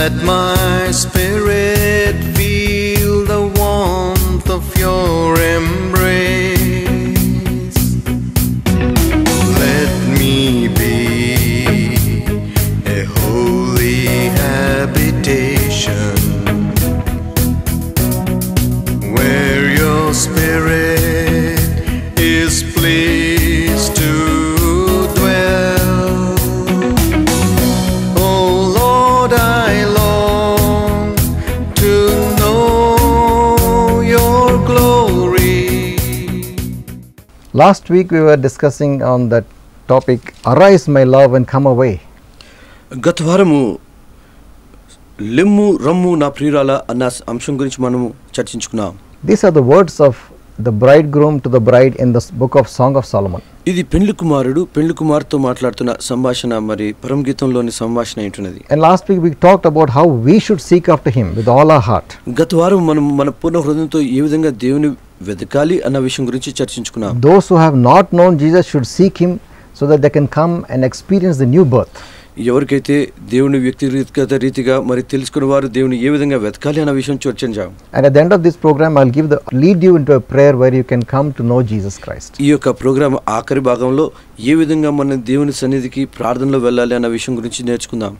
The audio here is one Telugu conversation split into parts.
Let my spirit feel the warmth of your embrace. Let me be a holy habitation where your spirit is pleased to dwell. Oh Lord, I long to know your glory. Last week we were discussing on that topic, arise my love and come away. గత వారము లెమ్ము రమ్ము నా ప్రియురాల అన్న అంశం గురించి మనము చర్చించుకున్నాం. These are the words of the bridegroom to the bride in the book of Song of Solomon. ఇది పెండ్లి కుమారుడు పెండ్లి కుమార్తెతో మాట్లాడుతున్న సంభాషణ, మరి పరమగీతంలోని సంభాషణ ఏంటున్నది. And last week we talked about how we should seek after him with all our heart. గత వారం మనం మన పూర్ణ హృదయంతో ఏ విధంగా దేవుని వెతకాలి అన్న విషయం గురించి చర్చించుకున్నాం. Those who have not known Jesus should seek him so that they can come and experience the new birth. ఎవరికైతే దేవుని వ్యక్తిగత రీతిగా మరి తెలుసుకున్న వారు దేవుని ఏ విధంగా వెతకాలి అన్న విషయం చర్చించాం. And at the end of this program I'll lead you into a prayer where you can come to know Jesus Christ. ఈ యొక్క ప్రోగ్రామ్ ఆఖరి భాగంలో ఏ విధంగా మన దేవుని సన్నిధికి ప్రార్థనలో వెళ్ళాలి అన్న విషయం గురించి నేర్చుకుందాం.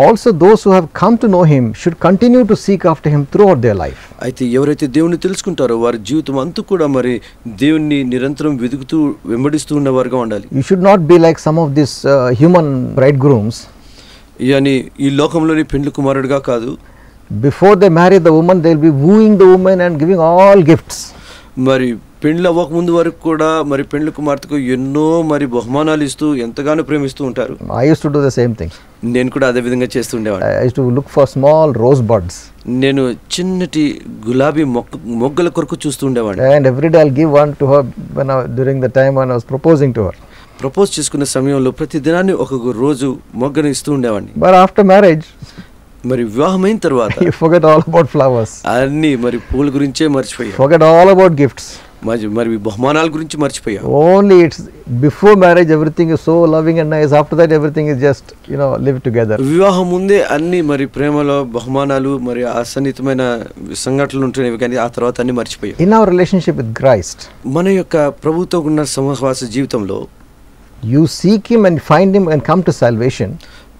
Also those who have come to know him should continue to seek after him throughout their life. అయితే ఎవరైతే దేవుని తెలుసుకుంటారో వారి జీవితం అంతా కూడా మరి దేవుణ్ణి నిరంతరం వెతుకుతూ వెంబడిస్తూ ఉన్నవారుగా ఉండాలి. You should not be like some of these human bridegrooms. yani ఈ లోకంలోని పెండ్లి కుమారుడిగా కాదు. Before they marry the woman, they'll be wooing the woman and giving all gifts. మరి పెండ్లి అవ్వక ముందు వరకు కూడా మరి పెండ్లి కుమార్తెకు ఎన్నో మరి బహుమానాలు ఇస్తూ ఎంతగానో ప్రేమిస్తూ ఉంటారు. I used to do the same thing. నేను కూడా అదే విధంగా చేస్తుండేవాడిని. I used to look for small rose buds. నేను చిన్నటి గులాబీ మొగ్గల కొరకు చూస్తూ ఉండేవాడిని. And every day I'll give one to her during the time when I was proposing to her. Propose చేసుకున్న సమయంలో ప్రతి దినాన్ని ఒక రోజు మొగ్గను ఇస్తూ ఉండేవాడిని. But after marriage, మరి వివాహమైన తర్వాత you forget all about flowers. అన్ని మరి పూల గురించే మర్చిపోయావు. Forget all about gifts. మరి బహుమానాల గురించి మర్చిపోయావు. Only it's before marriage everything is so loving and nice. After that everything is just live together. వివాహం ముందే అన్ని మరి ప్రేమలో బహుమానాలు మరి ఆసన్నితమైన సంఘటనలు ఉంటున్నాయి, కానీ ఆ తర్వాత అన్ని మర్చిపోయావు. In our relationship with Christ, మన యొక్క ప్రభువుతో ఉన్న సహవాస జీవితంలో you seek him and find him and come to salvation.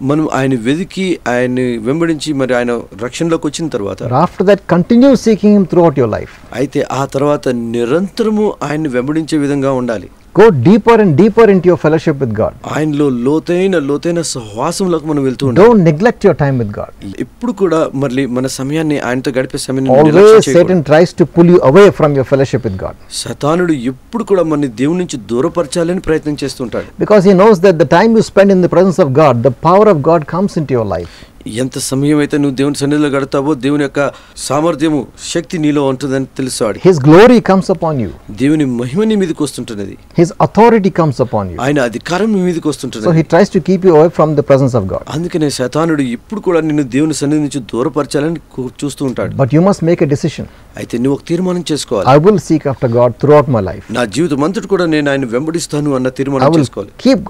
మనం ఆయన వెతికి ఆయన్ని వెంబడించి మరి ఆయన రక్షణలోకి వచ్చిన తర్వాత after that continue seeking him throughout your life. అయితే ఆ తర్వాత నిరంతరము ఆయన్ని వెంబడించే విధంగా ఉండాలి. Go deeper and deeper into your fellowship with God. ఆయనలో లోతైన సహవాసంలోకి మనం వెళ్తూ ఉండాలి. Don't neglect your time with God. ఎప్పుడు కూడా మరి మన సమయాన్ని ఆయనతో గడిపే సమయాన్ని Always Satan tries to pull you away from your fellowship with God. సతానుడు ఎప్పుడు కూడా మన దేవుని నుంచి దూరపరచాలని ప్రయత్నం చేస్తుంటాడు. Because he knows that the time you spend in the presence of God, the power of God comes into your life. ఎంత సమయం అయితే నువ్వు దేవుని సన్నిధిలో గడతావో దేవుని యొక్క సామర్థ్యము శక్తి నీలో ఉంటుందని తెలుసాడు. His glory comes upon you. దేవుని మహిమ నీ మీదకి వస్తుంటున్నది. His authority comes upon you. ఆయన అధికారం నీ మీదకి వస్తుంటున్నది. So he tries to keep you away from the presence of God. అందుకనే సతానుడు ఎప్పుడు కూడా నిన్ను దేవుని సన్నిధి నుంచి దూరపరచాలని చూస్తూ ఉంటాడు. But you must make a decision. అయితే నువ్వు ఒక తీర్మానం చేసుకోవాలి. I will seek after God throughout my life. నా జీవితం అంతటి కూడా నేను ఆయన వెంబడిస్తాను అన్న తీర్మానం చేసుకోవాలి. I will keep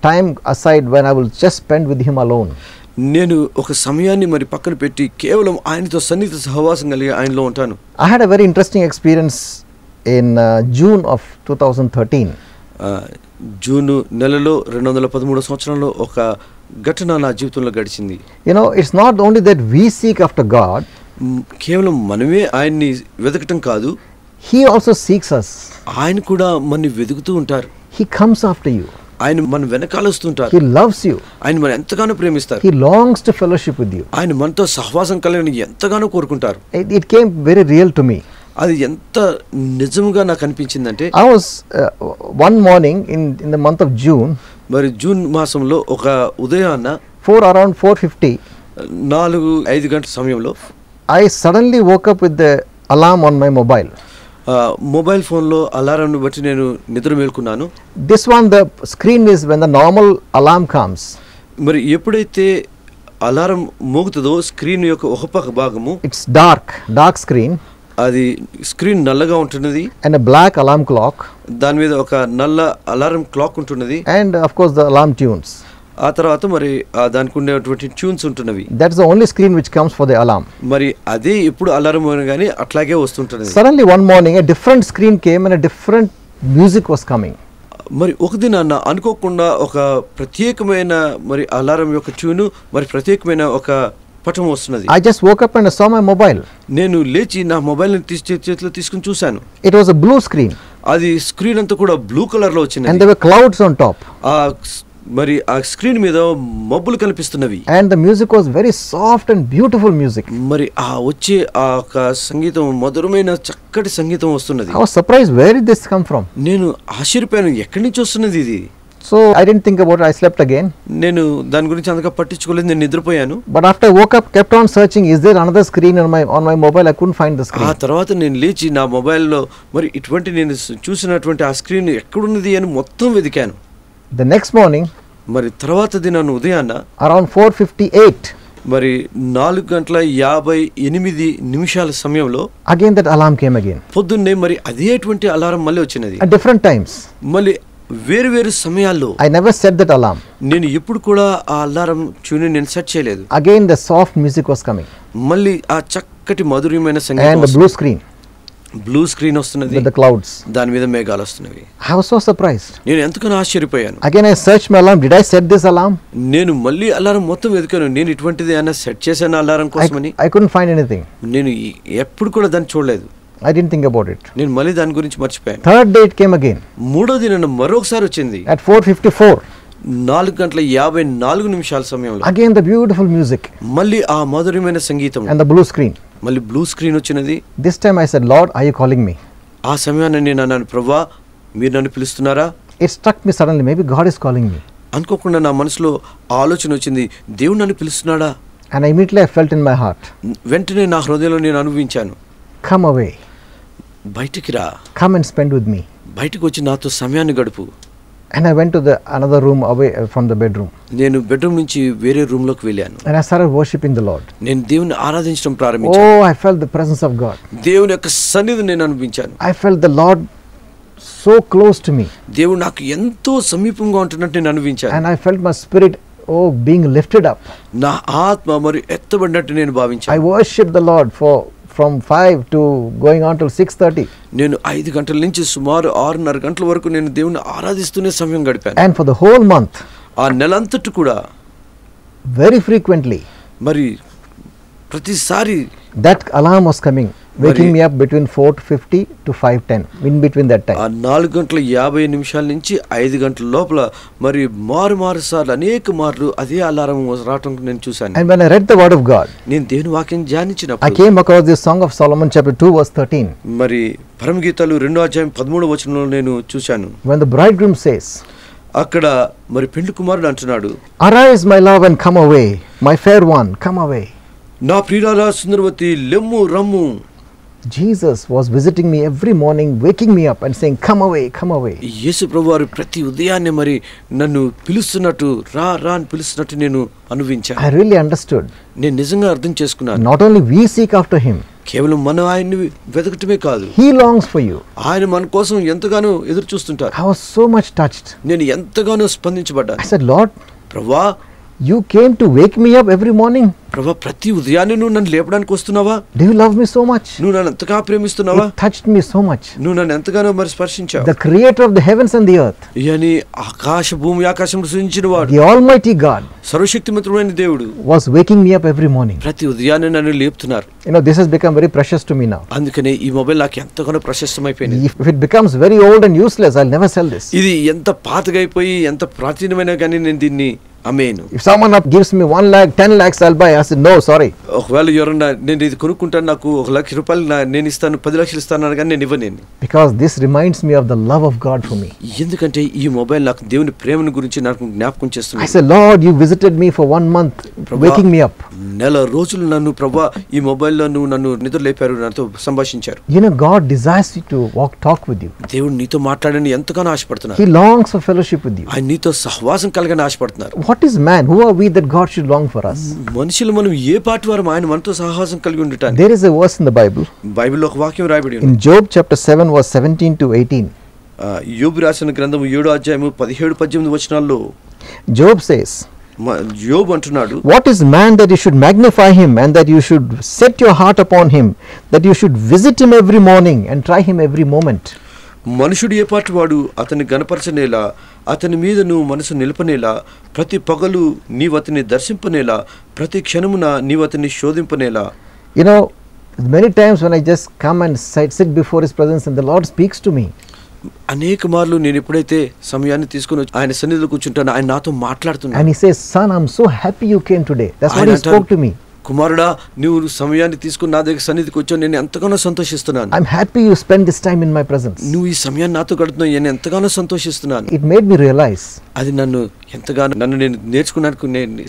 time aside when I will just spend with him alone. నేను ఒక సమయాన్ని మరి పక్కన పెట్టి కేవలం ఆయనతో సన్నిహిత సహవాసం కలిగి ఆయనలో ఉంటాను. I had a very interesting experience in June of 2013. June నెలలో 2013 సంవత్సరంలో ఒక ఘటన నా జీవితంలో గడిచింది. It's not only that we seek after God. కేవలం మనమే ఆయన్ని వెతకటం కాదు, he also seeks us. ఆయన కూడా మనని వెతుకుతూ ఉంటారు. He comes after you. ఆయన మన వెనకాల వస్తుంటారు. He loves you. ఆయన మన ఎంతగానో ప్రేమిస్తారు. He longs to fellowship with you. ఆయన మనతో సహవాసం కలగాలని ఎంతగానో కోరుకుంటారు. It came very real to me. అది ఎంత నిజముగా నాకు అనిపించిందంటే, I was one morning in the month of June. మరి జూన్ మాసంలో ఒక ఉదయాన్న around 4:50 4-5 గంటల సమయంలో I suddenly woke up with the alarm on my mobile. Mobile ఫోన్లో అలారంను బట్టి నేను నిద్ర మేల్కున్నాను. This one, the screen is when the normal alarm comes. మరి ఎప్పుడైతే అలారం మోగుతుందో స్క్రీన్ యొక్క ఒక పక్క భాగము it's dark screen. అది స్క్రీన్ నల్లగా ఉంటున్నది. And a black alarm clock. దాని మీద ఒక నల్ల అలారం క్లాక్ ఉంటున్నది. And of course the alarm tunes. ఆ తర్వాత మరి దానికి ఉండేటువంటి tunes ఉంటున్నవి. That's the only screen which comes for the alarm. మరి అదే ఎప్పుడు అలారం కానీ అట్లాగే వస్తుంటుంది. Suddenly one morning a different screen came and a different music was coming. మరి ఒక దినాన్న అనుకోకుండా ఒక ప్రత్యేకమైన మరి అలారం యొక్క ట్యూను మరి ప్రత్యేకమైన ఒక పటం వస్తున్నది. I just woke up and I saw my mobile. నేను లేచి నా మొబైల్ చేతిలో తీసుకుని చూశాను. It was a blue screen. అది స్క్రీన్ అంతా కూడా బ్లూ కలర్ లో వచ్చింది. And there were clouds on top. మరి ఆ స్క్రీన్ మీద మబ్బులు కనిపిస్తున్నవి. And the music was very soft and beautiful music. మరి ఆ వచ్చే ఆ సంగీతం మధురమైన చక్కటి సంగీతం వస్తున్నది. I was surprised, where did this come from? నేను ఆశ్చర్యపోయాను, ఎక్కడి నుంచి వస్తున్నది ఇది. So I didn't think about it. I slept again. నేను దాని గురించి అంతగా పట్టించుకోలేదు, నేను నిద్రపోయాను. But after I woke up, kept on searching, is there another screen on my mobile? I couldn't find the screen. ఆ తర్వాత నేను లేచి నా మొబైల్లో మరి ఇటువంటి నేను చూసినటువంటి ఆ స్క్రీన్ ఎక్కడున్నది అని మొత్తం వెతికాను. The next morning, మరి తర్వాత దినాన్ని ఉదయాన్న around 4:58, మరి 4:58 సమయంలో again that alarm came again. పొద్దున్నే మరి అదేటువంటి అలారం మళ్ళీ వచ్చినది. At different times. మళ్ళీ వేరు సమయాల్లో. I never set that alarm. నేను ఎప్పుడు కూడా ఆ అలారం ట్యూన్ నేను సెట్ చేయలేదు. Again the soft music was coming. మళ్ళీ ఆ చక్కటి మధురమైన సంగీతం. And the blue screen. Blue screen వస్తున్నది. With the clouds. దాని మీద మేఘాలు వస్తున్నవి. I was so surprised. నేను ఎంతగానో ఆశ్చర్యపోయాను. Again I searched my alarm. Did I set this alarm? నేను మళ్ళీ అలారం మొత్తం వెతికాను, నేను ఇటువంటిది ఏమైనా సెట్ చేశాను అలారం కోసమని. I couldn't find anything. నేను ఎప్పుడు కూడా దాన్ని చూడలేదు. I didn't think about it. నేను మళ్ళీ దాని గురించి మర్చిపోయాను. Third day it came again. మూడో దినాన మరొకసారి వచ్చింది. At 4:54. 4:54 సమయంలో. Again the beautiful music. మళ్ళీ ఆ మధురమైన సంగీతం. And the blue screen. మళ్ళీ బ్లూ స్క్రీన్ వచ్చినది. This time I said, Lord, are you calling me? ఆ సమయాన్ని నేను అన్నాను, ప్రభువా మీరు నన్ను పిలుస్తున్నారా? It struck me suddenly, maybe God is calling me. అనుకోకుండా నా మనసులో ఆలోచన వచ్చింది, దేవుడు నన్ను పిలుస్తున్నాడా? And immediately I felt in my heart, వెంటనే నా హృదయంలో నేను అనుభవించాను, come away. బయటికి రా. Come and spend with me. బయటికి వచ్చి నాతో సమయాన్ని గడుపు. And I went to another room away from the bedroom. నేను బెడ్రూమ్ నుంచి వేరే రూమ్ లోకి వెళ్ళాను. And I started worshiping the Lord. నేను దేవుని ఆరాధించడం ప్రారంభించాను. Oh, I felt the presence of God. దేవుని యొక్క సన్నిధిని నేను అనుభవించాను. I felt the Lord so close to me. దేవుడు నాకు ఎంతో సమీపంగా ఉంటున్నట్టు నేను అనుభవించాను. And I felt my spirit being lifted up. నా ఆత్మ మరి ఎత్తబడినట్టు నేను భావించాను. I worshiped the Lord from 5 to going on till 6:30. నేను 5 గంటల నుంచి సుమారు 6:30 గంటల వరకు నేను దేవుని ఆరాధిస్తూనే సమయం గడిపాను. And for the whole month, ఆ నెలంతటి కూడా very frequently, మరి ప్రతిసారి that alarm was coming, waking me up between 4:50 to 5:10, in between that time. ఆ 4:50 నుంచి 5 గంటల లోపల మరి మారు సార్లు అనేక మార్లు అదే అలారం రావటం నేను చూశాను. And when I read the word of God, నేను దేవుని వాక్యం I ధ్యానించినప్పుడు came across this Song of Solomon chapter 2 verse 13. మరి పరమగీతాలు 2:13 నేను చూశాను. When the bridegroom says, అక్కడ మరి పెండ్లి కుమారుడు అంటున్నాడు, arise my love and come away, my fair one, come away. నా ప్రియురాలా సుందరవతి లెమ్ము రమ్ము. Jesus was visiting me every morning, waking me up and saying, come away, come away. యేసు ప్రభువారు ప్రతి ఉదయాన్నే మరి నన్ను పిలుస్తున్నట్టు రా అని పిలుస్తున్నట్టు నేను అనుభవించాను. I really understood. నేను నిజంగా అర్థం చేసుకున్నాను. Not only we seek after him, కేవలం మనం ఆయన్ని వెతకటమే కాదు, he longs for you. ఆయన మన కోసం ఎంతగానో ఎదురు చూస్తుంటారు. I was so much touched. నేను ఎంతగానో స్పందించబడ్డాను. I said, Lord, ప్రభువా you came to wake me up every morning. ప్రభువా ప్రతి ఉదయాన్నే నువ్వు నన్ను లేపడానికి వస్తున్నావా? Do you love me so much? నువ్వు నన్ను ఎంతగా ప్రేమిస్తున్నావా? It touched me so much. నువ్వు నన్ను ఎంతగానో మరి స్పర్శించావు. The creator of the heavens and the earth, అని భూమి ఆకాశం సృజించిన వాడు, the almighty God, సర్వశక్తిమంతుడైన దేవుడు was waking me up every morning. ప్రతి ఉదయాన్నే నన్ను లేపుతున్నారు. You know, this has become very precious to me now. అందుకనే ఈ మొబైల్ నాకు ఎంతగానో ప్రశస్తమైపోయింది. If it becomes very old and useless, I'll never sell this. ఇది ఎంత పాతగైపోయి ఎంత ప్రాచీనమైన కానీ నేను దీన్ని అమ్మేను. If someone gives me 1 lakh, 10 lakhs, I'll buy. I said, no, sorry. ఒకవేళ ఎవరన్నా నేను ఇది కొనుక్కుంటాను, నాకు 1 లక్ష రూపాయలు నేను ఇస్తాను, 10 లక్షలు ఇస్తాను అనగానే నేను ఇవ్వను. Because this reminds me of the love of God for me. ఎందుకంటే ఈ మొబైల్ నాకు దేవుని ప్రేమను గురించి నాకు జ్ఞాపకం చేస్తుంది. I said, Lord, you visited me for 1 month, waking me up. నెల రోజులు నన్ను ప్రభువా ఈ మొబైల్లో నువ్వు నన్ను నిద్ర లేపారు, నాతో సంభాషించారు. You know, God desires you to talk with you. దేవుడు నీతో మాట్లాడని ఎంతగానో ఆశపడుతున్నారు. He longs for fellowship with you. ఆయన నీతో సహవాసం కలగని ఆశపడుతున్నారు. What is man? Who are we that God should long for us? మనుషులు మనం ఏ పాటి వారు ఆయన మనతో సహవాసం కలిగి ఉండటానికి. There is a verse in the Bible. బైబిల్లో ఒక వాక్యం రాయబడి ఉంది. In Job chapter 7 verse 17 to 18. యోబు రాసిన గ్రంథము 7వ అధ్యాయము 17-18 వచనాల్లో Job says, యోబు అంటున్నాడు, what is man that you should magnify him, and that you should set your heart upon him, that you should visit him every morning and try him every moment? మనుషుడు ఏ పాటి వాడు, అతన్ని గణపరచనేలా, అతని మీద నువ్వు మనసు నిలపనేలా, ప్రతి పగలు నీవు అతన్ని దర్శింపనేలా, ప్రతి క్షణమున నీవు అతన్ని శోధింపనేలా. You know, many times when I just come and sit before his presence and the Lord speaks to me, అనేక మార్లు నేను ఎప్పుడైతే సమయాన్ని తీసుకుని వచ్చి ఆయన సన్నిధిలో కూర్చుంటాను, ఆయన నాతో మాట్లాడుతున్నాను. and he says, son, I'm so happy you came today. That's what he spoke to me. కుమారుడా, నువ్వు సమయాన్ని తీసుకుని నా దగ్గర సన్నిధికి వచ్చావు, నేను ఎంతగానో సంతోషిస్తున్నాను. I'm happy you spend this time in my presence. నువ్వు ఈ సమయాన్ని నాతో గడుపుతున్నావు, నేను ఎంతగానో సంతోషిస్తున్నాను. It made me realize అది నన్ను నేను నేర్చుకున్నానికి నేను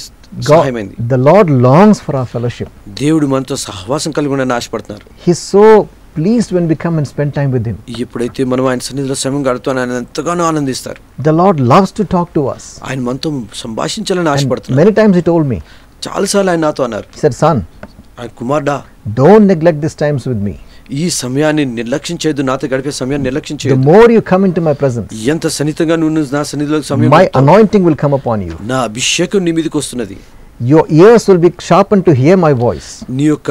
సహాయమైంది. the Lord longs for our fellowship. దేవుడు మనతో సహవాసం కలిగి ఉండని ఆశపడుతున్నారు. He's so pleased when we come and spend time with him. ఎప్పుడైతే మనం ఆయన సన్నిధిలో సమయం గడుపుతామో ఆయన ఎంతగానో ఆనందిస్తారు. The Lord loves to talk to us. ఆయన మనతో సంభాషించాలని ఆశపడుతున్నారు. Many times he told me, చాలాసార్లు ఆయన నాతో అన్నారు, he said, son, కుమారుడా, don't neglect these times with me. ఈ సమయాన్ని నిర్లక్ష్యం చేయదు, నాతో గడిపే సమయాన్ని నిర్లక్ష్యం The చేయదు. more you come into my presence, ఎంత సన్నిహితంగా నువ్వు నా సన్నిధిలో సమయం my గడుపుతావో, anointing will come upon you. నా అభిషేకం నీ మీదకి వస్తున్నది. Your ears will be sharpened to hear my voice. నీ యొక్క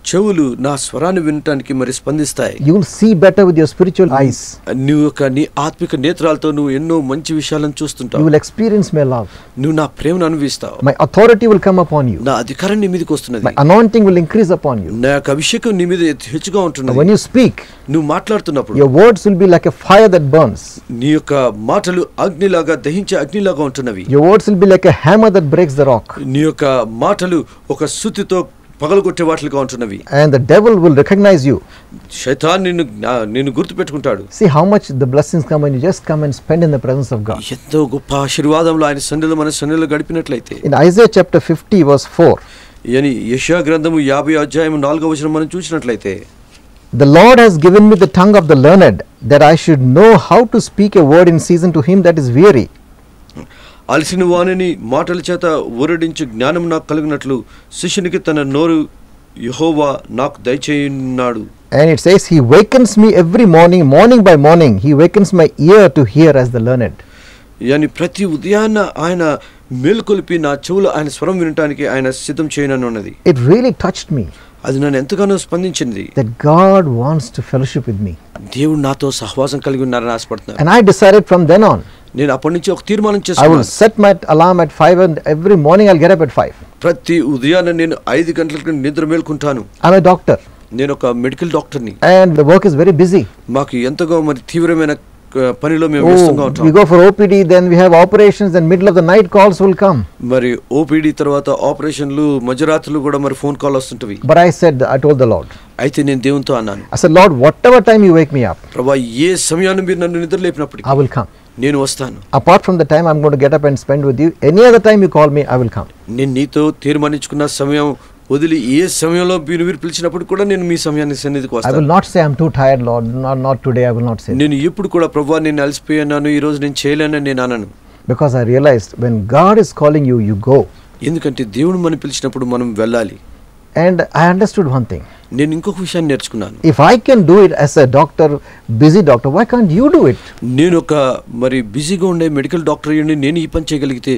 చెవులు నా స్వరాన్ని వినటానికి మరి స్పందిస్తాయి. You will see better with your spiritual eyes. నీ ఆత్మిక నేత్రాలతో నువ్వు ఎన్నో మంచి విషయాలను You చూస్తుంటావు. will experience my love. నువ్వు నా ప్రేమను అనుభవిస్తావు. My authority will come upon you. నా అధికారం నీ మీదకి వస్తున్నది. My anointing will increase upon you. నా యొక్క అభిషేకం నీ మీద హెచ్చుగా ఉంటున్నది. When you speak, నువ్వు మాట్లాడుతున్నప్పుడు your words will be like a fire that burns. నీ యొక్క మాటలు అగ్నిలాగా దహించే అగ్నిలాగా ఉంటున్నవి. Your words will be like a hammer that breaks the rock. నీ యొక్క మాటలు ఒక సుత్తితో పగలగొట్టే వాటిగా ఉంటున్నవి. And the devil will recognize you. శైతాన్ నిన్ను గుర్తుపెట్టుకుంటాడు. See how much the blessings come when you just come and spend in the presence of God. ఎంతో గొప్ప ఆశీర్వాదంలో ఆయన సన్నిధిలో మన సన్నిధిలో గడిపినట్లయితే. In Isaiah chapter 50 verse 4, yani యెషయా గ్రంథము 50 అధ్యాయం 4వ వచనం మనం చూసినట్లయితే, the Lord has given me the tongue of the learned, that I should know how to speak a word in season to him that is weary. అలసిన వాణిని మాటల చేత ఊరడించు జ్ఞానం నాకు కలిగినట్లు శిష్యునికి తన నోరు యెహోవా నాకు దయచేయున్నాడు. And it says, he wakens me every morning, morning by morning, he wakens my ear to hear as the learned. yani ప్రతి ఉదయాన్న ఆయన మేల్కొలిపి నా చెవులు ఆయన స్వరం వినటానికి ఆయన సిద్ధం చేయనని ఉన్నది. It really touched me. అది నన్ను ఎంతగానో స్పందించింది. That God wants to fellowship with me. దేవుడు నాతో సహవాసం కలిగి ఉన్నారని ఆశపడుతున్నారు. And I decided from then on, నేను అప్పటి నుంచి ఒక తీర్మానం I will చేసుకున్నాను. set my alarm at 5 and every morning I'll get up at 5. ప్రతి ఉదయాన్న నేను 5 గంటలకు నిద్ర మేల్కొంటాను. I'm a doctor నేను ఒక మెడికల్ డాక్టర్ని. and the work is very busy. మాకు ఎంతగా మరి తీవ్రమైన పనిలో మేము వ్యస్తంగా ఉంటాం. We go for OPD, then we have operations, and middle of the night calls will come. మరి ఓపీడీ తర్వాత ఆపరేషన్లు మధ్యరాత్రులు కూడా మరి ఫోన్ కాల్ వస్తుంటవి. But I told the Lord, అయితే నేను దేవునితో అన్నాను, I said, Lord, whatever time you wake me up, ప్రభువా ఏ సమయాన్ని మీరు నన్ను నిద్ర లేపినప్పటికీ I will come. నేను వస్తాను. Apart from the time I'm going to get up and spend with you, any other time you call me, I will come. నేను నీతో తీర్మానించుకున్న సమయం వదిలి ఏ సమయంలో మీరు పిలిచినప్పుడు కూడా నేను మీ సమయాన్ని సన్నిధికి I will వస్తాను. not say I'm too tired, Lord. Not today. I will not say. నేను ఎప్పుడు కూడా ప్రభువా నేను అలసిపోయాను, ఈ రోజు నేను చేయలేనని నేను అనను. Because I realized when God is calling you, you go. ఎందుకంటే దేవుడు మనం పిలిచినప్పుడు మనం వెళ్ళాలి. And I understood one thing. నేను ఇంకొక విషయాన్ని నేర్చుకున్నాను. If I can do it as a doctor, busy doctor, why can't you do it? నేను ఒక మరి బిజీగా ఉండే మెడికల్ డాక్టర్ అయ్యండి, నేను ఈ పని చేయగలిగితే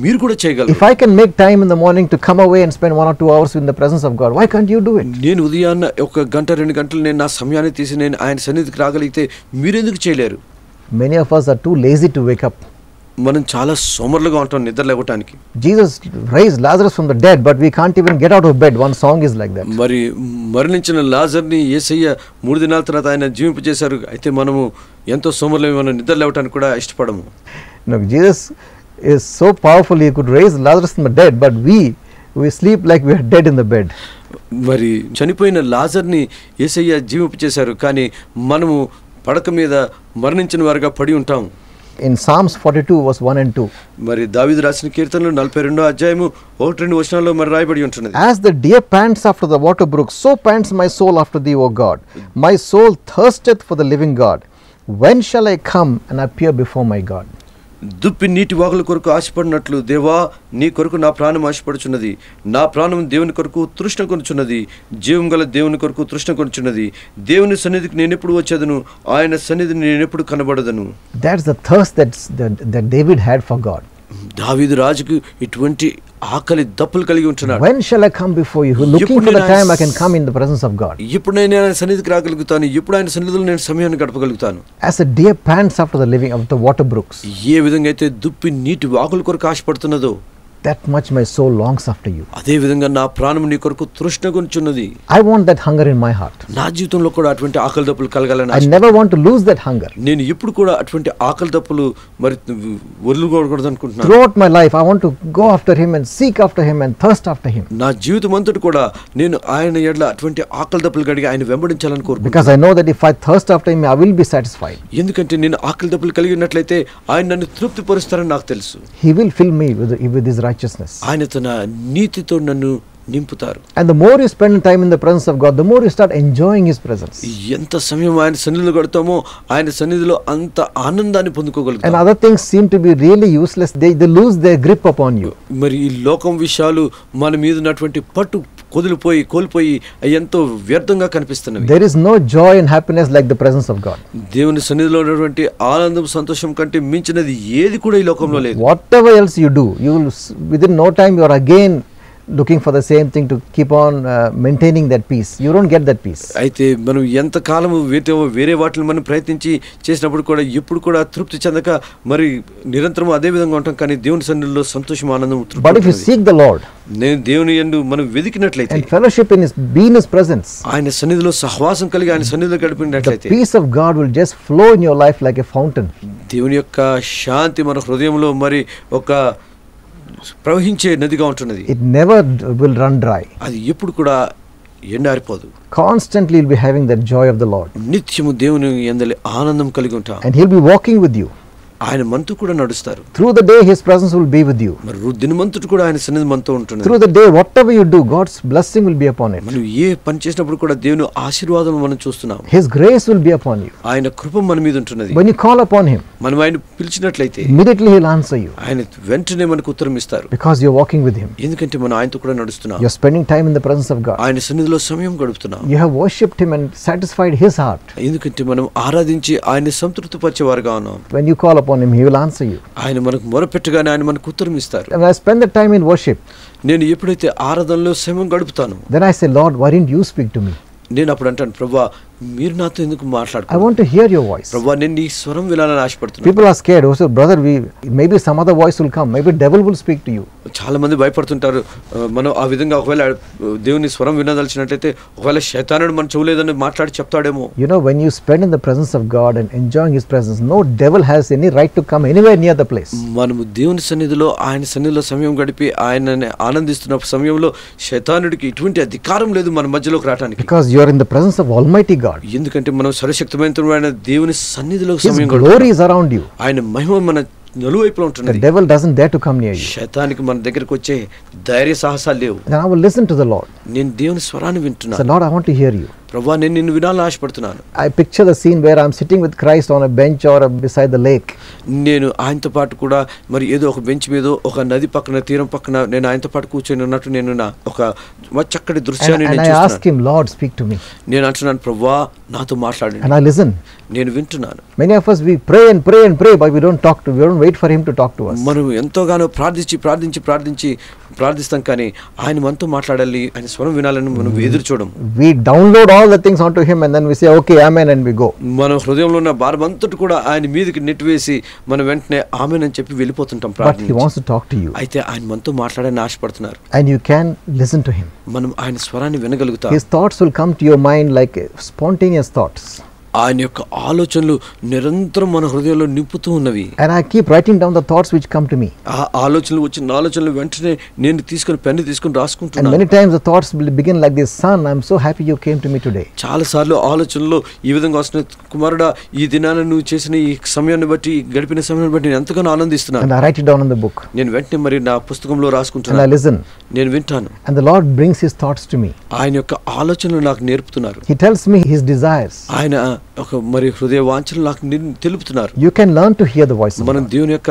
మీరు కూడా చేయగలరు. If I can make time in the morning to come away and spend 1 or 2 hours in the presence of God, why can't you do it? నేను ఉదయాన్న ఒక గంట 2 గంటలు నేను నా సమయాన్ని తీసి నేను ఆయన సన్నిధికి రాగలిగితే మీరెందుకు చేయలేరు? Many of us are too lazy to wake up. మనం చాలా సోమరులుగా ఉంటాం నిద్ర లేవటానికి. Jesus raised Lazarus from the dead, but we can't even get out of bed. One song is like that. మరి మరణించిన లాజర్ని యేసయ్య 3 దినాల తర్వాత ఆయన జీవింపజేశారు. అయితే మనము ఎంతో సోమరులమే, మనం నిద్ర లేవటానికి కూడా ఇష్టపడము. No, Jesus is so powerful, he could raise Lazarus from the dead, but we sleep like we are dead in the bed. మరి చనిపోయిన లాజర్ని యేసయ్య జీవింపజేశారు, కానీ మనము పడక మీద మరణించిన వారుగా పడి ఉంటాం. In Psalms 42 verse 1 and 2. మరి దావీదు రాసిన కీర్తనలు 42వ అధ్యాయము 1-2 వచనాల్లో మరి రాయబడి ఉంటున్నది. As the deer pants after the water brook, so pants my soul after thee, O God. My soul thirsteth for the living God. When shall I come and appear before my God? దుప్పి నీటి వాగుల కొరకు ఆశపడినట్లు దేవా నీ కొరకు నా ప్రాణం ఆశపడుచున్నది. నా ప్రాణం దేవుని కొరకు తృష్ణ కొనుచున్నది. జీవం గల దేవుని కొరకు తృష్ణ కొనుచున్నది. దేవుని సన్నిధికి నేను ఎప్పుడు వచ్చేదను, ఆయన సన్నిధిని నేను ఎప్పుడు కనబడదను. That's the thirst that David had for God. దావీదు రాజుకు ఇటువంటి ఆకలి దప్పులు కలిగి ఉంటున్నాడు. When shall I come before you? Looking for the time I can come in the presence of God. ఇప్పుడు నేను ఆయన సన్నిధికి రాగలుగుతాను, ఇప్పుడు ఆయన సన్నిధిలో నేను సమయాన్ని గడపగలుగుతాను. As a deer pants after the living of the water brooks, ఏ విధంగా అయితే దుప్పి నీటి వాగుల కొరకు ఆశపడుతున్నదో, that much my soul longs after you. అదే విధంగా నా ప్రాణం నీ కొరకు తృష్ణగొంచున్నది. I want that hunger in my heart. నా జీవితంలో కూడా అటువంటి ఆకలి దప్పులు కలగాలని I never want to lose that hunger. నేను ఇప్పుడు కూడా అటువంటి ఆకలి దప్పులు మరి వదులుకోకూడదు అనుకుంటున్నాను. Throughout my life I want to go after him and seek after him and thirst after him. నా జీవితం అంతటి కూడా నేను ఆయన ఎడల అటువంటి ఆకలి దప్పులు కలిగి ఆయన వెంబడించాలని కోరుకుంటున్నాను. Because I know that if I thirst after him I will be satisfied. ఎందుకంటే నేను ఆకలి దప్పులు కలిగి ఉన్నట్లయితే ఆయన నన్ను తృప్తిపరుస్తారని నాకు తెలుసు. He will fill me with his righteousness. ఆయన తన నీతితో నన్ను నింపుతారు. And the more you spend time in the presence of God, the more you start enjoying his presence. ఎంత సమయం ఆయన సన్నిధిలో గడుపుతామో ఆయన సన్నిధిలో అంత ఆనందాన్ని పొందుకోగలుగుతాం. And other things seem to be really useless. They lose their grip upon you. మరి ఈ లోకం విషయాలు మన మీద ఉన్నటువంటి పట్టు కోల్పోయి ఎంతో వ్యర్థంగా కనిపిస్తున్నవి. There is no joy and happiness like the presence of God. దేవుని సన్నిధిలో ఉన్నటువంటి ఆనందం సంతోషం కంటే మించినది ఏది కూడా ఈ లోకంలో లేదు. Whatever else you do, you will within no time you are again looking for the same thing to keep on maintaining that peace. You don't get that peace. అయితే మనం ఎంత కాలం వేరే వాటిని మనం ప్రయత్నించి చేసినప్పుడు కూడా ఎప్పుడు కూడా తృప్తి చెందక మరి నిరంతరం అదే విధంగా ఉంటాం. కానీ దేవుని సన్నిధిలో సంతోషం ఆనందం తృప్తి. But if you seek the Lord, నేను దేవుని యందు మనం వెదికినట్లయితే and fellowship be in his presence, ఆయన సన్నిధిలో సహవాసం కలిగి ఆయన సన్నిధిలో గడిపినట్లయితే the peace of God will just flow in your life like a fountain. దేవుని యొక్క శాంతి మన హృదయంలో మరి ఒక ప్రవహించే నదిగా ఉంటున్నది. It never will run dry. అది ఎప్పుడు కూడా ఎండారిపోదు. Constantly you'll be having that joy of the Lord. నిత్యము దేవుని యందలి ఆనందం కలిగి ఉంటాం. And he'll be walking with you. ఆయన మనతో కూడా నడుస్తారు. Through the day his presence will be with you. మరి దినమంతటి కూడా ఆయన సన్నిధి మనతో ఉంటుంది. Through the day whatever you do, God's blessing will be upon it. మనం ఏ పని చేసినప్పుడు కూడా దేవుని ఆశీర్వాదం మనం చూస్తున్నాం. His grace will be upon you. ఆయన కృప మన మీద ఉంటున్నది. When you call upon him, మనం ఆయన పిలిచినట్లయితే immediately he'll answer you. ఆయన వెంటనే మనకు ఉత్తరం ఇస్తారు. Because you're walking with him. ఎందుకంటే మనం ఆయనతో కూడా నడుస్తున్నాం. You're spending time in the presence of God. ఆయన సన్నిధిలో సమయం గడుపుతున్నాం. You have worshipped him and satisfied his heart. ఎందుకంటే మనం ఆరాధించి ఆయన సంతృప్తిపరిచేవారుగా ఉన్నాం. When you call upon him, he will answer you. ఆయన మనకు మొరపెట్టగానే ఆయన మనకు ఉత్తరం ఇస్తారు. And I spend the time in worship. నేను ఎప్పుడైతే ఆరాధనలో సమయం గడుపుతాను, Then I say, Lord, why didn't you speak to me? నేను అప్పుడు అంటాను, ప్రభువా మీరు నాతో ఎందుకు I మాట్లాడుతున్నారు? want to hear your voice. ప్రభువా నేను నీ స్వరం వినాలని ఆశపడుతున్నాను. People are scared. Oh, so brother, maybe some other voice will come. Maybe devil will speak to you. చాలా మంది భయపడుతుంటారు. మనం ఆ విధంగా ఒకవేళ దేవుని స్వరం వినదలిచినట్లయితే ఒకవేళ శైతానుడు మన చెవులేదని మాట్లాడి చెప్తాడేమో. You know, when you spend in the presence of God and enjoying his presence, no devil has any right to come anywhere near the place. మనము దేవుని సన్నిధిలో ఆయన సన్నిధిలో సమయం గడిపి ఆయనని ఆనందిస్తున్న సమయంలో శైతానుడికి ఎటువంటి అధికారం లేదు మన మధ్యలోకి రావడానికి. Because you are in the presence of Almighty God. ఎందుకంటే మనం సర్వశక్తిమంతుడైన దేవుని సన్నిధిలో His సమయం glory is around you. ఆయన మహిమ మన నలువైపులా The ఉంటున్నది. devil doesn't dare to come near you. శైతానికి మన దగ్గరికి వచ్చే ధైర్య సాహసాలు లేవు. Then I will listen to the Lord. నేను దేవుని స్వరాన్ని Say, వింటున్నాను. Lord, I want to hear you. ప్రభువా నేను నిన్ను వినాలని ఆశపడుతున్నాను. I picture the scene where I'm sitting with Christ on a bench or beside the lake. నేను ఆయనతో పాటు కూడా మరి ఏదో ఒక బెంచ్ మీద ఒక నది పక్కన తీరం పక్కన నేను ఆయనతో పాటు కూర్చొని ఉన్నట్టు నేను ఒక చక్కటి దృశ్యాన్ని And నేను I ask చూస్తున్నాను. him, Lord, speak to me. నేను అంటున్నాను, ప్రభువా నాతో మాట్లాడండి. And I listen. నేను వింటున్నాను. Many of us, we pray and pray and pray, but we don't wait for him to talk to us. మనం ఎంతోగానో ప్రార్థిస్తాం కానీ ఆయన మనతో మాట్లాడాలి, ఆయన స్వరం వినాలని మనం ఎదురు చూడం. We download all the things onto him and then we say, okay, amen, and we go. మన హృదయంలో ఉన్న భారం అంతటి కూడా ఆయన మీదకి నెట్టివేసి మనం వెంటనే ఆమెన్ అని చెప్పి వెళ్ళిపోతుంటాం But ప్రార్థన he wants to talk to you. అయితే ఆయన మనతో మాట్లాడని ఆశపడుతున్నారు. And you can listen to him. మనం ఆయన స్వరాన్ని వినగలుగుతాం. His thoughts will come to your mind like spontaneous thoughts. ఆయన యొక్క ఆలోచనలు నిరంతరం మన హృదయంలో నింపుతూ ఉన్నవి. And I keep writing down the thoughts which come to me. ఆ ఆలోచనలు వచ్చిన ఆలోచనలు వెంటనే నేను పెన్ను తీసుకొని And రాసుకుంటున్నాను. many times the thoughts will begin like this: Son, I'm so happy you came to me today. చాలా సార్లు ఆలోచనలో ఈ విధంగా వస్తున్న, కుమారుడా ఈ దినాన్ని నువ్వు చేసిన ఈ సమయాన్ని బట్టి గడిపిన సమయాన్ని బట్టి నేను ఎంతగానో ఆనందిస్తున్నాను. And I write it down in the book. నేను వెంటనే మరి నా పుస్తకంలో And I రాసుకుంటున్నాను. listen. నేను వింటాను. And the Lord brings his thoughts to me. ఆయన యొక్క ఆలోచనలు నాకు నేర్పుతున్నారు. He tells me his desires. ఆయన ఒక మరి హృదయ వాంఛలు నాకు తెలుపుతున్నారు. You can learn to hear the voice of మనం God. దేవుని యొక్క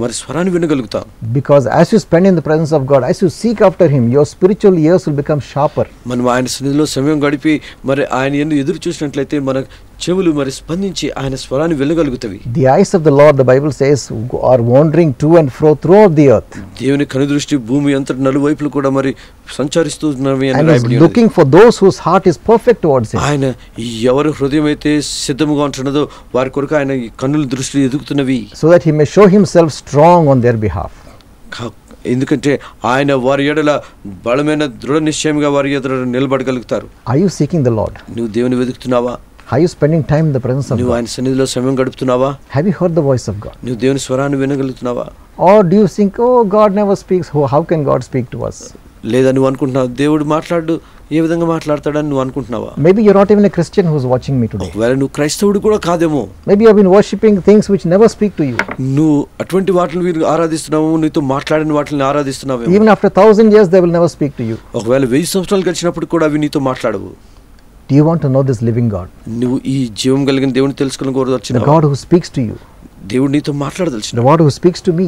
మరి స్వరాన్ని వినగలుగుతాం. Because as you spend in the presence of God, as you seek after him, your spiritual ears will become sharper. మనం ఆయన సన్నిధిలో సమయం గడిపి మరి ఆయన యందు ఎదురు చూసినట్లయితే మన చెవులు మరి స్పందించి ఆయన స్వరాన్ని వినగలుగుతవి. The eyes of the Lord, the Bible says, are wandering to and fro throughout the earth. దేవుని కనుదృష్టి భూమి అంతటి నలువైపులు కూడా మరి సంచరిస్తున్నవి అని And is రాయబడి ఉన్నది. looking for those whose heart is perfect towards him. ఆయన ఎవరి హృదయం అయితే సిద్ధముగా ఉంటున్నదో వారి కొరకు ఆయన ఈ కన్నుల దృష్టిలో ఎదుగుతున్నవి. So that he may show himself strong on their behalf. ఎందుకంటే ఆయన వారి ఎడల బలమైన దృఢ నిశ్చయంగా వారి ఎదుట నిలబడగలుగుతారు. Are you seeking the Lord? నువ్వు దేవుని వెతుకుతున్నావా? Are you spending time in the presence of నువ్వు God? ఆయన సన్నిధిలో సమయం గడుపుతున్నావా? Have you heard the voice of God? నువ్వు దేవుని స్వరాన్ని వినగలుగుతున్నావా? Or do you think, oh, God never speaks, how can God speak to us? లేదా నువ్వు అనుకుంటున్నావు దేవుడు మాట్లాడు ఏ విధంగా మాట్లాడతాడని నువ్వు అనుకుంటున్నావా? Maybe you're not even a Christian who's watching me today. ఒకవేళ నువ్వు క్రైస్తవుడు కూడా కాదేమో. Maybe you've been worshipping things which never speak to you. నువ్వు అటువంటి వాటిని వీరు ఆరాధిస్తున్నావు, నీతో మాట్లాడిన వాటిని ఆరాధిస్తున్నావు. Even after 1,000 years they will never speak to you. ఒకవేళ 1000 సంవత్సరాలు గడిచినప్పుడు కూడా అవి నీతో మాట్లాడవు. Do you want to know this living God? నువ్వు ఈ జీవం కలిగిన దేవుని తెలుసుకుని కోరదొచ్చిన The God who speaks to you. దేవుడు నీతో మాట్లాడదలిచిన The God who speaks to me.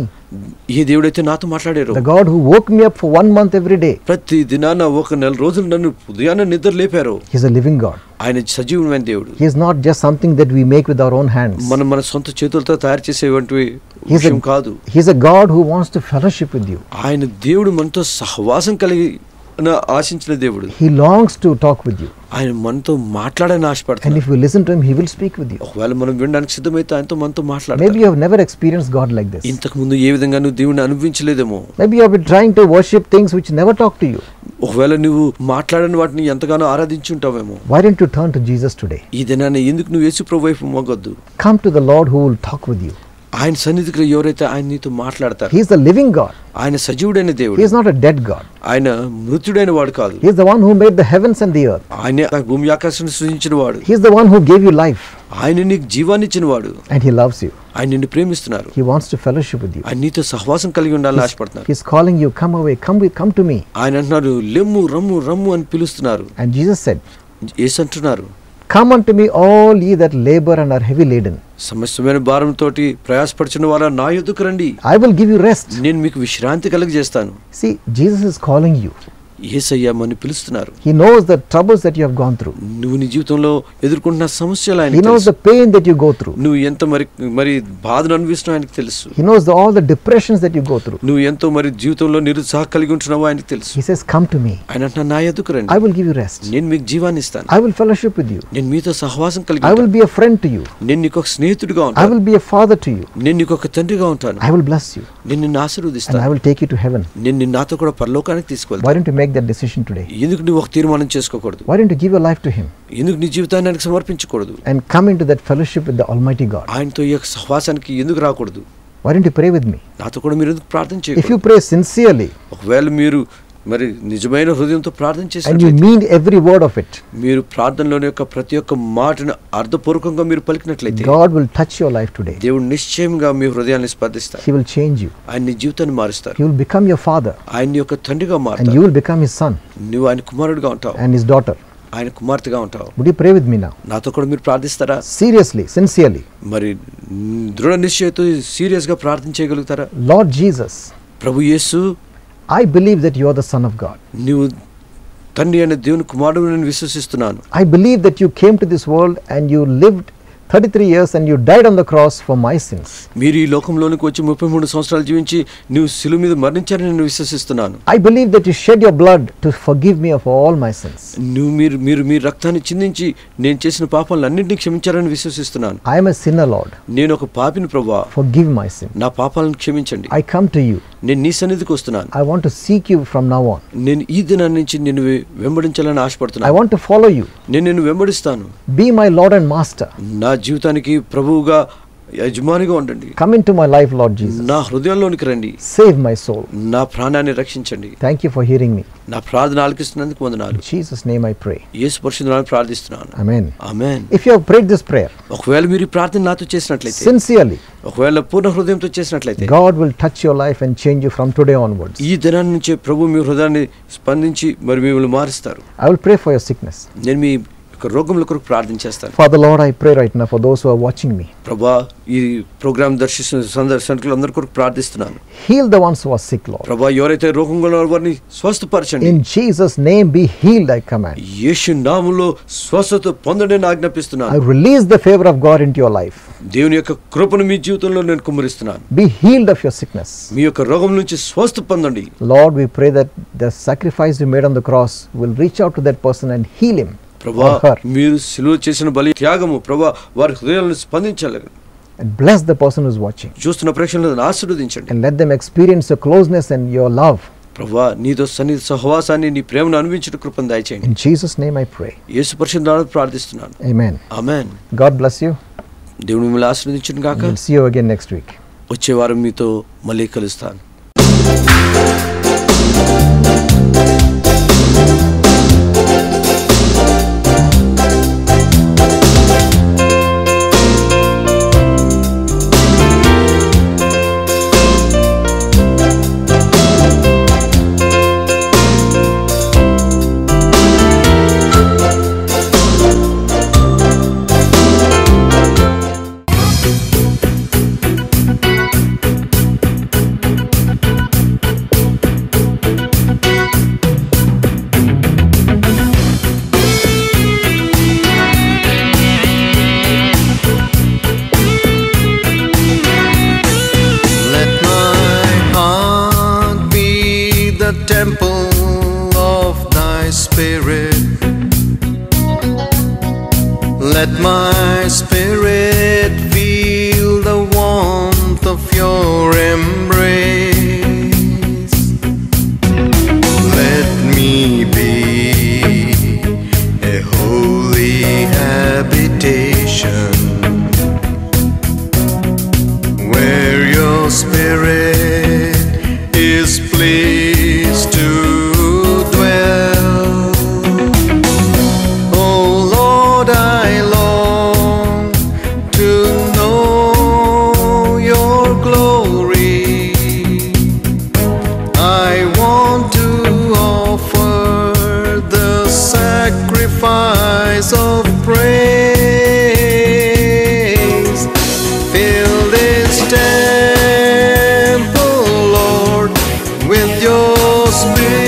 ఈ దేవుడైతే నాతో మాట్లాడారు. The God who woke me up for 1 month every day. ప్రతి దినాన ఒక నెల రోజులు నన్ను ఉదయాన్నే నిద్ర లేపారు. He's a living God. ఆయన సజీవమైన దేవుడు. He is not just something that we make with our own hands. మనం మన సొంత చేతులతో తయారు చేసేటువంటి విషయం కాదు. He's a God who wants to fellowship with you. ఆయన దేవుడు మనతో సహవాసం కలిగి ఆశించిన దేవుడు. He longs to talk with you. ఆయన మనతో మాట్లాడని ఆశపడతాడు. And if we listen to him, he will speak with you. ఒకవేళ మనం వినడానికి సిద్ధమైతే ఆయనతో మనతో మాట్లాడతాడు. Maybe you have never experienced God like this. ఇంతకు ముందు ఏ విధంగా నువ్వు దేవుని అనుభవించలేదేమో. Maybe you have been trying to worship things which never talk to you. ఒకవేళ నువ్వు మాట్లాడని వాటిని ఎంతగానో ఆరాధించి ఉంటావేమో. Why don't you turn to Jesus today? ఈ దినాన ఎందుకు నువ్వు యేసు ప్రభువు వైపు మొగ్గొద్దు? Come to the Lord who will talk with you. ఆయన సన్నిధికి ఎవరైతే ఆయన నీతో మాట్లాడతారు. He is the living God. ఆయన సజీవుడైన దేవుడు. He is not a dead God. ఆయన మృతుడైన వాడు కాదు. He is the one who made the heavens and the earth. ఆయన భూమి ఆకాశాన్ని సృజించిన వాడు. He is the one who gave you life. ఆయన నీకు జీవాన్ని ఇచ్చిన వాడు. And he loves you. ఆయన నిన్ను ప్రేమిస్తున్నారు. He wants to fellowship with you. ఆయన నీతో సహవాసం కలిగి ఉండాలని ఆశపడుతున్నారు. He is calling you, come away, come to me. ఆయన అంటున్నారు లెమ్ము రమ్ము రమ్ము అని పిలుస్తున్నారు. And Jesus said, యేసు అంటున్నారు, come unto me all ye that labor and are heavy laden. సమస్తమైన భారంతోటి ప్రయాసపడుచున్న వారా నా యొద్దకు రండి. I will give you rest. నేను మీకు విశ్రాంతి కలుగజేస్తాను. See, Jesus is calling you. యేసయ్య మనల్ని పిలుస్తున్నారు. He knows the troubles that you have gone through. నువ్వు నీ జీవితంలో ఎదుర్కొంటున్న సమస్యలు He ఆయనకు knows తెలుసు. the pain that you go through. నువ్వు ఎంత మరి బాధను అనుభవిస్తున్నావు ఆయనకు తెలుసు. He knows all the depressions that you go through. నువ్వు ఎంతో మరి జీవితంలో నిరుత్సాహం కలిగి ఉంటున్నావో ఆయనకు తెలుసు. He says, come to me. ఆయన అంటున్నా నా యొద్దకు రండి. I will give you rest. నేను మీకు జీవాన్ని ఇస్తాను. I will fellowship with you. నేను మీతో సహవాసం కలిగి I will ఉంటాను. be a friend to you. నేను నీకు ఒక స్నేహితుడిగా I ఉంటాను. will be a father to you. నేను నీకు ఒక తండ్రిగా ఉంటాను. I will bless you. నేను నిన్ను And I ఆశీర్వదిస్తాను. will take you to heaven. నేను నిన్ను నాతో కూడా పరలోకానికి తీసుకెళ్తాను. Why don't you make that decision today? ఎందుకు నువ్వు ఒక తీర్మానం చేసుకోకూడదు? Why don't you give your life to him ఎందుకు నీ జీవితాన్ని ఆయనకు సమర్పించకూడదు? and come into that fellowship with the Almighty God? ఆయనతో ఈ యొక్క సహవాసానికి ఎందుకు రాకూడదు? Why don't you pray with me? నాతో కూడా మీరు ఎందుకు ప్రార్థన If you చేయకూడదు? pray sincerely ఒకవేళ మీరు మరి నిజమైన హృదయంతో ప్రార్థన and you చేసినట్లయితే, mean every word of it, మీరు ప్రార్థనలోని యొక్క ప్రతి ఒక్క మాటను అర్థపూర్వకంగా మీరు పలికినట్లయితే God will touch your life today. దేవుడు నిశ్చయంగా మీ హృదయాన్ని స్పందిస్తారు. He will change you. ఆయన నీ జీవితాన్ని మారుస్తారు. He will become your father ఆయన నీ యొక్క తండ్రిగా and మారుతారు. you will become his son నువ్వు ఆయన కుమారుడిగా ఉంటావు. and his daughter. ఆయన కుమార్తెగా ఉంటావు. Would you pray with me now? నాతో కూడా మీరు ప్రార్థిస్తారా? Seriously, sincerely. మరి దృఢ నిశ్చయంతో సీరియస్ గా ప్రార్థన చేయగలుగుతారా? Lord Jesus, Prabhu Yesu, I believe that you are the Son of God. నీవు తండ్రి అయిన దేవుని కుమారుడు నేను విశ్వసిస్తున్నాను. I believe that you came to this world and you lived 33 years and you died on the cross for my sins. మీరు ఈ లోకంలోనికి వచ్చి 33 సంవత్సరాలు జీవించి నీవు శిలువ మీద మరణించారని నేను విశ్వసిస్తున్నాను. I believe that you shed your blood to forgive me of all my sins. మీరు మీ రక్తాన్ని చిందించి నేను చేసిన పాపాలన్నింటినీ క్షమించారని విశ్వసిస్తున్నాను. I am a sinner, Lord. నేను ఒక పాపిని ప్రభువా, Forgive my sin. నా పాపాలను క్షమించండి. I come to you. నేను నీ సన్నిధికి వస్తున్నాను. I want to seek you from now on. నేను ఈ దినాన్ని నుంచి నిన్ను వెంబడించాలని I ఆశపడుతున్నాను. want to follow you. నేను నిన్ను వెంబడిస్తాను. Be my Lord and Master. నా జీవితానికి ప్రభువుగా యజమానిగా ఉండండి. Come into my life, Lord Jesus. నా హృదయంలోనికి రండి. Save my soul. నా ప్రాణాన్ని రక్షించండి. Thank you for hearing me. నా ప్రార్థన ఆలకిస్తున్నందుకు వందనాలు. In Jesus' name I pray. యేసు పరిశుద్ధ నామమున ప్రార్థిస్తున్నాను. Amen. Amen. If you have prayed this prayer ఒకవేళ మీరు ఈ ప్రార్థన నాతో చేసినట్లయితే, sincerely, ఒకవేళ పూర్ణ హృదయంతో చేసినట్లయితే, God will touch your life and change you from today onwards. ఈ దినాన్ని నుంచి ప్రభు మీ హృదయాన్ని స్పందించి మరి మిమ్మల్ని మారుస్తారు. I will pray for your sickness. నేను మీ యొక్క రోగముల కొరకు ప్రార్థన చేస్తాను. Father Lord, I pray right now for those who are watching me. ప్రభా ఈ ప్రోగ్రామ్ దర్శిస్తున్న సందర్శకులందరి కొరకు ప్రార్థిస్తున్నాను. Heal the ones who are sick, Lord. ప్రభా ఎవరైతే రోగంగా ఉన్నారో వారిని స్వస్థపరచండి. In Jesus' name be healed, I command. యేసు నామములో స్వస్థత పొందండి అని ఆజ్ఞాపిస్తున్నాను. I release the favor of God into your life. దేవుని యొక్క కృపను మీ జీవితంలో నేను కుమ్మరిస్తున్నాను. Be healed of your sickness. మీ యొక్క రోగం నుంచి స్వస్థ పొందండి. Lord, we pray that the sacrifice you made on the cross will reach out to that person and heal him. ప్రభా మీరు సిలువ చేసిన బలి త్యాగము ప్రభా వారి హృదయాలను స్పందించాలి. And bless the person who is watching. చూస్తున్న ప్రేక్షకులను ఆశీర్వదించండి. And let them experience your closeness and your love. ప్రభా నీతో సన్నిధి సహవాసాన్ని నీ ప్రేమను అనుభవించుట కృపను దయచేయండి. In Jesus' name I pray. యేసు పరిశుద్ధ నామములో ప్రార్థిస్తున్నాను. Amen. Amen. God bless you. దేవుడు మిమ్మల్ని ఆశీర్వదించును గాక. We'll see you again next week. వచ్చే వారం మీతో మళ్ళీ కలుస్తాను. Temple of thy spirit, let my spirit feel the warmth of your embrace. Let me be a holy habitation where your spirit is pleased to dwell. Oh Lord, I long to know your glory. I want to offer the sacrifice of praise. Fill this temple, Lord, with your spirit.